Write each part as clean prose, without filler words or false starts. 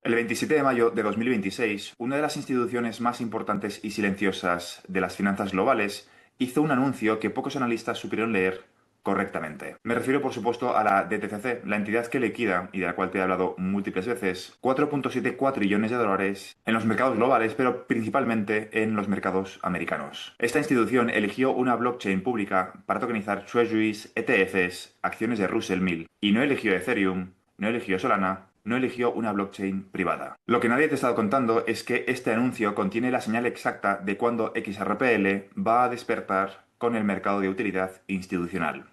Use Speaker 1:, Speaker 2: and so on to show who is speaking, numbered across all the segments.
Speaker 1: El 27 de mayo de 2026, una de las instituciones más importantes y silenciosas de las finanzas globales hizo un anuncio que pocos analistas supieron leer correctamente. Me refiero, por supuesto, a la DTCC, la entidad que liquida, y de la cual te he hablado múltiples veces, 4,74 trillones de dólares en los mercados globales, pero principalmente en los mercados americanos. Esta institución eligió una blockchain pública para tokenizar treasuries, ETFs, acciones de Russell 1000, y no eligió Ethereum, no eligió Solana, no eligió una blockchain privada. Lo que nadie te ha estado contando es que este anuncio contiene la señal exacta de cuándo XRPL va a despertar con el mercado de utilidad institucional.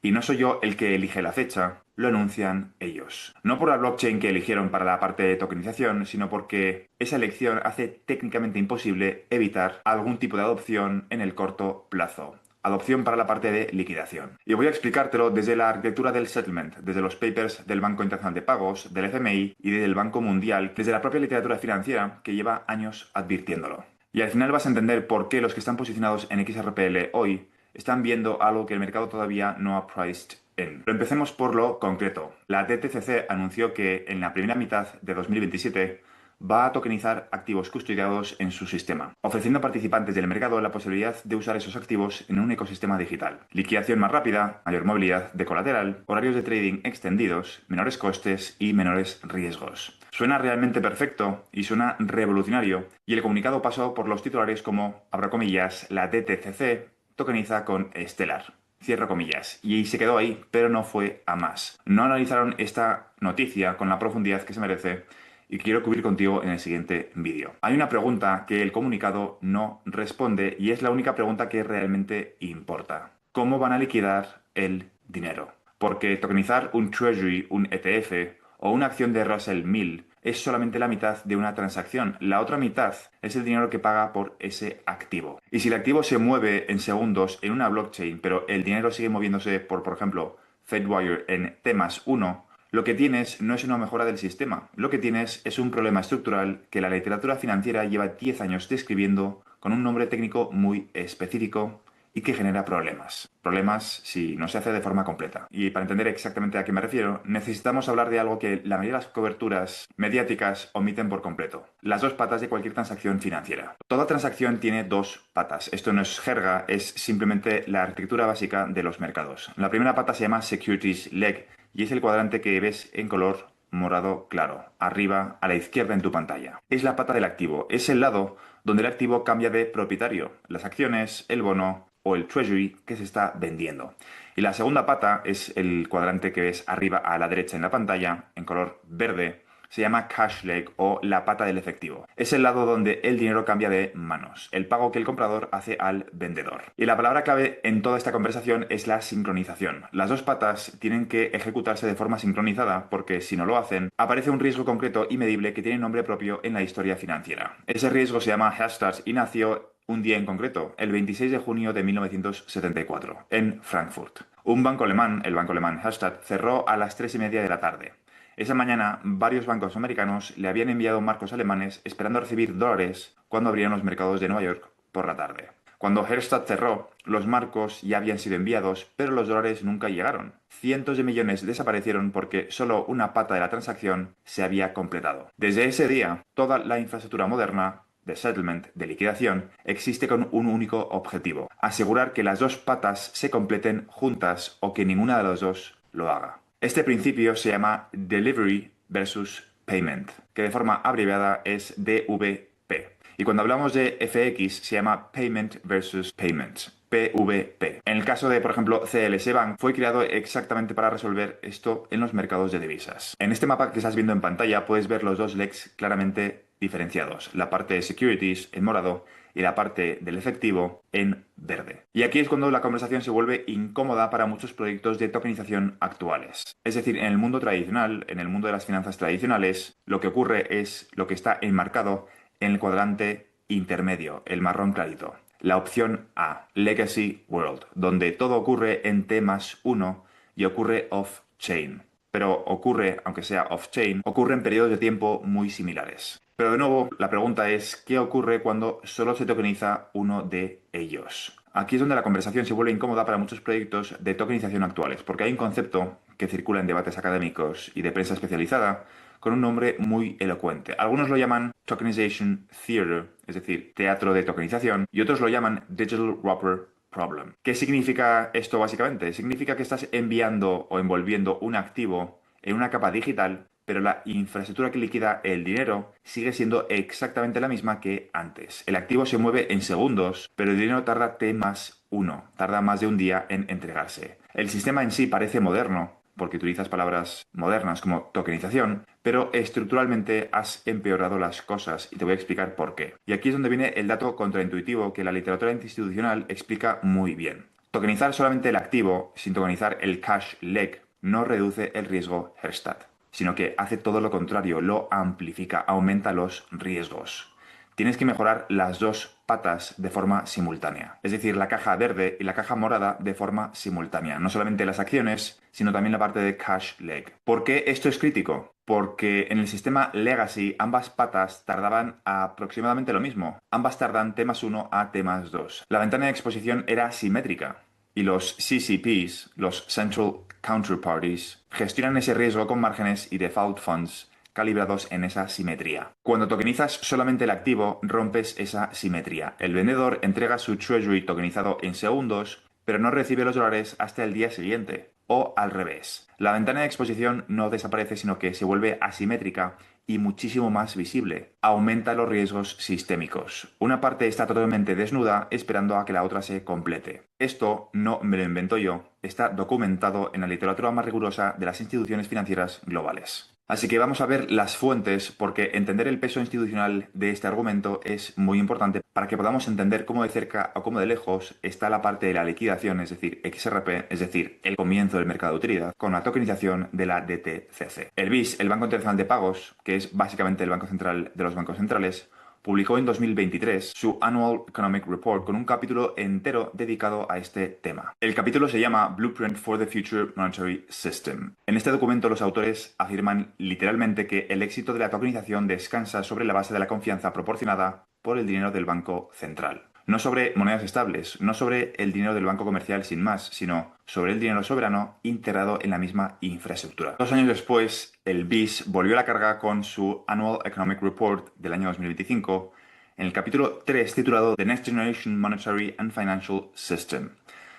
Speaker 1: Y no soy yo el que elige la fecha, lo anuncian ellos. No por la blockchain que eligieron para la parte de tokenización, sino porque esa elección hace técnicamente imposible evitar algún tipo de adopción en el corto plazo. Adopción para la parte de liquidación. Y voy a explicártelo desde la arquitectura del settlement, desde los papers del Banco Internacional de Pagos, del FMI y del Banco Mundial, desde la propia literatura financiera que lleva años advirtiéndolo. Y al final vas a entender por qué los que están posicionados en XRPL hoy están viendo algo que el mercado todavía no ha priced in. Pero empecemos por lo concreto. La DTCC anunció que en la primera mitad de 2027 va a tokenizar activos custodiados en su sistema, ofreciendo a participantes del mercado la posibilidad de usar esos activos en un ecosistema digital. Liquidación más rápida, mayor movilidad de colateral, horarios de trading extendidos, menores costes y menores riesgos. Suena realmente perfecto y suena revolucionario, y el comunicado pasó por los titulares como, abro comillas, la DTCC tokeniza con Stellar. Cierro comillas. Y se quedó ahí, pero no fue a más. No analizaron esta noticia con la profundidad que se merece y quiero cubrir contigo en el siguiente vídeo. Hay una pregunta que el comunicado no responde y es la única pregunta que realmente importa. ¿Cómo van a liquidar el dinero? Porque tokenizar un treasury, un ETF o una acción de Russell 1000 es solamente la mitad de una transacción. La otra mitad es el dinero que paga por ese activo. Y si el activo se mueve en segundos en una blockchain, pero el dinero sigue moviéndose por ejemplo, Fedwire en T+1, lo que tienes no es una mejora del sistema. Lo que tienes es un problema estructural que la literatura financiera lleva 10 años describiendo con un nombre técnico muy específico y que genera problemas. Problemas si no se hace de forma completa. Y para entender exactamente a qué me refiero, necesitamos hablar de algo que la mayoría de las coberturas mediáticas omiten por completo. Las dos patas de cualquier transacción financiera. Toda transacción tiene dos patas. Esto no es jerga, es simplemente la arquitectura básica de los mercados. La primera pata se llama Securities Leg y es el cuadrante que ves en color morado claro, arriba a la izquierda en tu pantalla. Es la pata del activo, es el lado donde el activo cambia de propietario, las acciones, el bono o el treasury que se está vendiendo. Y la segunda pata es el cuadrante que ves arriba a la derecha en la pantalla, en color verde, se llama cash leg o la pata del efectivo. Es el lado donde el dinero cambia de manos, el pago que el comprador hace al vendedor. Y la palabra clave en toda esta conversación es la sincronización. Las dos patas tienen que ejecutarse de forma sincronizada porque si no lo hacen, aparece un riesgo concreto y medible que tiene nombre propio en la historia financiera. Ese riesgo se llama Hastad y nació un día en concreto, el 26 de junio de 1974, en Frankfurt. Un banco alemán, el banco alemán Hastad, cerró a las 3:30 de la tarde. Esa mañana, varios bancos americanos le habían enviado marcos alemanes esperando recibir dólares cuando abrían los mercados de Nueva York por la tarde. Cuando Hastad cerró, los marcos ya habían sido enviados, pero los dólares nunca llegaron. Cientos de millones desaparecieron porque solo una pata de la transacción se había completado. Desde ese día, toda la infraestructura moderna de settlement, de liquidación, existe con un único objetivo: asegurar que las dos patas se completen juntas o que ninguna de las dos lo haga. Este principio se llama Delivery versus Payment, que de forma abreviada es DVP. Y cuando hablamos de FX se llama Payment versus Payments, PVP. En el caso de, por ejemplo, CLS Bank, fue creado exactamente para resolver esto en los mercados de divisas. En este mapa que estás viendo en pantalla puedes ver los dos legs claramente diferenciados. La parte de securities en morado y la parte del efectivo en verde. Y aquí es cuando la conversación se vuelve incómoda para muchos proyectos de tokenización actuales. Es decir, en el mundo tradicional, en el mundo de las finanzas tradicionales, lo que ocurre es lo que está enmarcado en el cuadrante intermedio, el marrón clarito. La opción A, Legacy World, donde todo ocurre en T+1 y ocurre off-chain. Pero ocurre, aunque sea off-chain, ocurre en periodos de tiempo muy similares. Pero de nuevo, la pregunta es, ¿qué ocurre cuando solo se tokeniza uno de ellos? Aquí es donde la conversación se vuelve incómoda para muchos proyectos de tokenización actuales, porque hay un concepto que circula en debates académicos y de prensa especializada con un nombre muy elocuente. Algunos lo llaman Tokenization Theater, es decir, teatro de tokenización, y otros lo llaman Digital Wrapper Problem. ¿Qué significa esto básicamente? Significa que estás enviando o envolviendo un activo en una capa digital, pero la infraestructura que liquida el dinero sigue siendo exactamente la misma que antes. El activo se mueve en segundos, pero el dinero tarda T más 1, tarda más de un día en entregarse. El sistema en sí parece moderno, porque utilizas palabras modernas como tokenización, pero estructuralmente has empeorado las cosas y te voy a explicar por qué. Y aquí es donde viene el dato contraintuitivo que la literatura institucional explica muy bien. Tokenizar solamente el activo sin tokenizar el cash leg no reduce el riesgo Herstatt, sino que hace todo lo contrario, lo amplifica, aumenta los riesgos. Tienes que mejorar las dos patas de forma simultánea, es decir, la caja verde y la caja morada de forma simultánea, no solamente las acciones, sino también la parte de cash leg. ¿Por qué esto es crítico? Porque en el sistema Legacy ambas patas tardaban aproximadamente lo mismo. Ambas tardan T más 1 a T más 2. La ventana de exposición era simétrica y los CCPs, los Central Counterparties, gestionan ese riesgo con márgenes y default funds calibrados en esa simetría. Cuando tokenizas solamente el activo, rompes esa simetría. El vendedor entrega su treasury tokenizado en segundos, pero no recibe los dólares hasta el día siguiente. O al revés. La ventana de exposición no desaparece, sino que se vuelve asimétrica y muchísimo más visible. Aumenta los riesgos sistémicos. Una parte está totalmente desnuda esperando a que la otra se complete. Esto no me lo invento yo, está documentado en la literatura más rigurosa de las instituciones financieras globales. Así que vamos a ver las fuentes porque entender el peso institucional de este argumento es muy importante para que podamos entender cómo de cerca o cómo de lejos está la parte de la liquidación, es decir, XRP, es decir, el comienzo del mercado de utilidad, con la tokenización de la DTCC. El BIS, el Banco Internacional de Pagos, que es básicamente el banco central de los bancos centrales, publicó en 2023 su Annual Economic Report con un capítulo entero dedicado a este tema. El capítulo se llama Blueprint for the Future Monetary System. En este documento los autores afirman literalmente que el éxito de la tokenización descansa sobre la base de la confianza proporcionada por el dinero del Banco Central. No sobre monedas estables, no sobre el dinero del banco comercial sin más, sino sobre el dinero soberano integrado en la misma infraestructura. 2 años después, el BIS volvió a la carga con su Annual Economic Report del año 2025, en el capítulo 3 titulado The Next Generation Monetary and Financial System.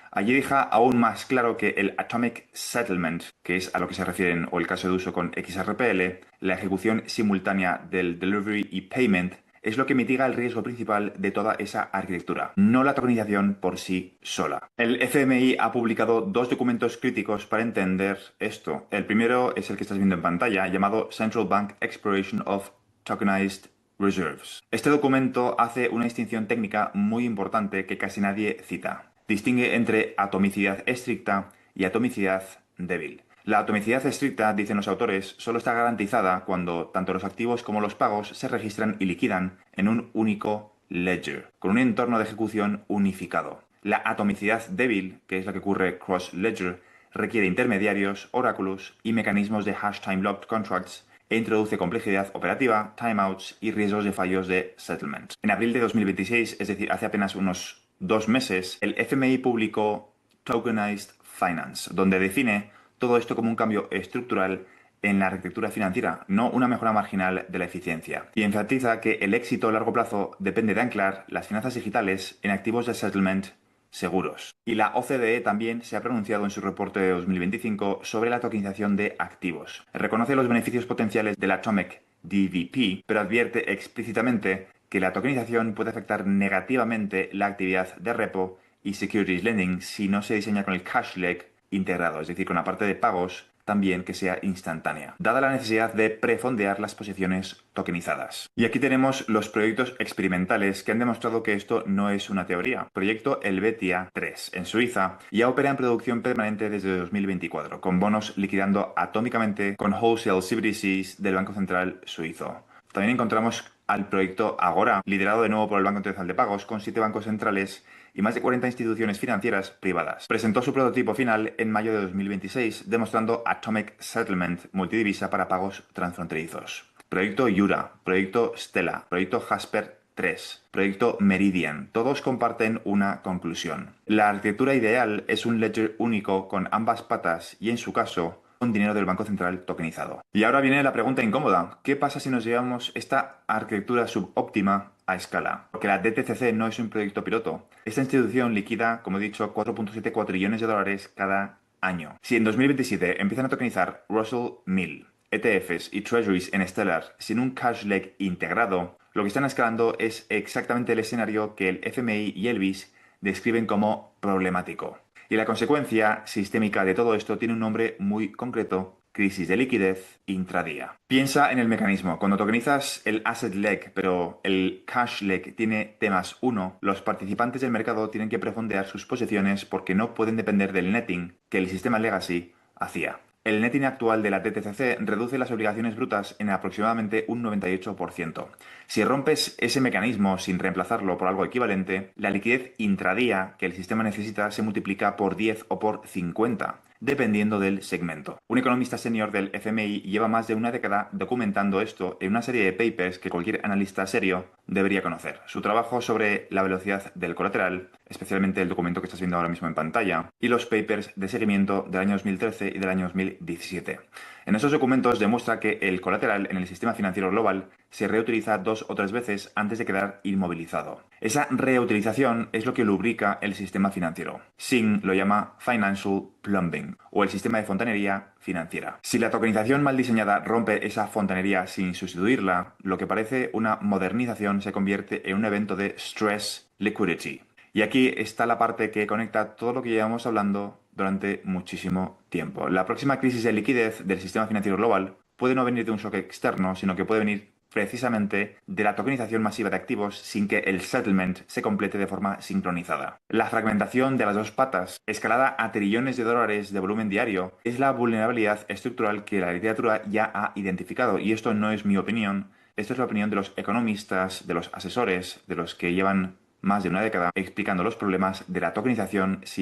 Speaker 1: Allí deja aún más claro que el Atomic Settlement, que es a lo que se refieren o el caso de uso con XRPL, la ejecución simultánea del Delivery y Payment, es lo que mitiga el riesgo principal de toda esa arquitectura, no la tokenización por sí sola. El FMI ha publicado 2 documentos críticos para entender esto. El primero es el que estás viendo en pantalla, llamado Central Bank Exploration of Tokenized Reserves. Este documento hace una distinción técnica muy importante que casi nadie cita. Distingue entre atomicidad estricta y atomicidad débil. La atomicidad estricta, dicen los autores, solo está garantizada cuando tanto los activos como los pagos se registran y liquidan en un único ledger, con un entorno de ejecución unificado. La atomicidad débil, que es la que ocurre cross-ledger, requiere intermediarios, oráculos y mecanismos de hash time locked contracts e introduce complejidad operativa, timeouts y riesgos de fallos de settlement. En abril de 2026, es decir, hace apenas unos 2 meses, el FMI publicó Tokenized Finance, donde define todo esto como un cambio estructural en la arquitectura financiera, no una mejora marginal de la eficiencia. Y enfatiza que el éxito a largo plazo depende de anclar las finanzas digitales en activos de settlement seguros. Y la OCDE también se ha pronunciado en su reporte de 2025 sobre la tokenización de activos. Reconoce los beneficios potenciales del Atomic DVP, pero advierte explícitamente que la tokenización puede afectar negativamente la actividad de repo y securities lending si no se diseña con el cash leg integrado, es decir, con la parte de pagos también que sea instantánea, dada la necesidad de prefondear las posiciones tokenizadas. Y aquí tenemos los proyectos experimentales que han demostrado que esto no es una teoría. Proyecto Helvetia 3 en Suiza ya opera en producción permanente desde 2024, con bonos liquidando atómicamente con wholesale CBDCs del Banco Central suizo. También encontramos al proyecto Agora, liderado de nuevo por el Banco Internacional de Pagos, con 7 bancos centrales y más de 40 instituciones financieras privadas. Presentó su prototipo final en mayo de 2026, demostrando Atomic Settlement multidivisa para pagos transfronterizos. Proyecto Yura, proyecto Stella, proyecto Jasper 3, proyecto Meridian, todos comparten una conclusión. La arquitectura ideal es un ledger único con ambas patas y, en su caso, con dinero del Banco Central tokenizado. Y ahora viene la pregunta incómoda. ¿Qué pasa si nos llevamos esta arquitectura subóptima a escala? Porque la DTCC no es un proyecto piloto. Esta institución liquida, como he dicho, 4.74 trillones de dólares cada año. Si en 2027 empiezan a tokenizar Russell 1000, ETFs y Treasuries en Stellar sin un cash leg integrado, lo que están escalando es exactamente el escenario que el FMI y el BIS describen como problemático. Y la consecuencia sistémica de todo esto tiene un nombre muy concreto: crisis de liquidez intradía. Piensa en el mecanismo. Cuando tokenizas el asset leg, pero el cash leg tiene T+1, los participantes del mercado tienen que prefondear sus posiciones porque no pueden depender del netting que el sistema legacy hacía. El netting actual de la DTCC reduce las obligaciones brutas en aproximadamente un 98%. Si rompes ese mecanismo sin reemplazarlo por algo equivalente, la liquidez intradía que el sistema necesita se multiplica por 10 o por 50, dependiendo del segmento. Un economista senior del FMI lleva más de una década documentando esto en una serie de papers que cualquier analista serio debería conocer. Su trabajo sobre la velocidad del colateral, especialmente el documento que estás viendo ahora mismo en pantalla, y los papers de seguimiento del año 2013 y del año 2017. En esos documentos demuestra que el colateral en el sistema financiero global se reutiliza 2 o 3 veces antes de quedar inmovilizado. Esa reutilización es lo que lubrica el sistema financiero. Singh lo llama Financial Plumbing, o el sistema de fontanería financiera. Si la tokenización mal diseñada rompe esa fontanería sin sustituirla, lo que parece una modernización se convierte en un evento de stress liquidity. Y aquí está la parte que conecta todo lo que llevamos hablando durante muchísimo tiempo. La próxima crisis de liquidez del sistema financiero global puede no venir de un shock externo, sino que puede venir precisamente de la tokenización masiva de activos sin que el settlement se complete de forma sincronizada. La fragmentación de las dos patas, escalada a trillones de dólares de volumen diario, es la vulnerabilidad estructural que la literatura ya ha identificado. Y esto no es mi opinión, esto es la opinión de los economistas, de los asesores, de los que llevan más de una década explicando los problemas de la tokenización sin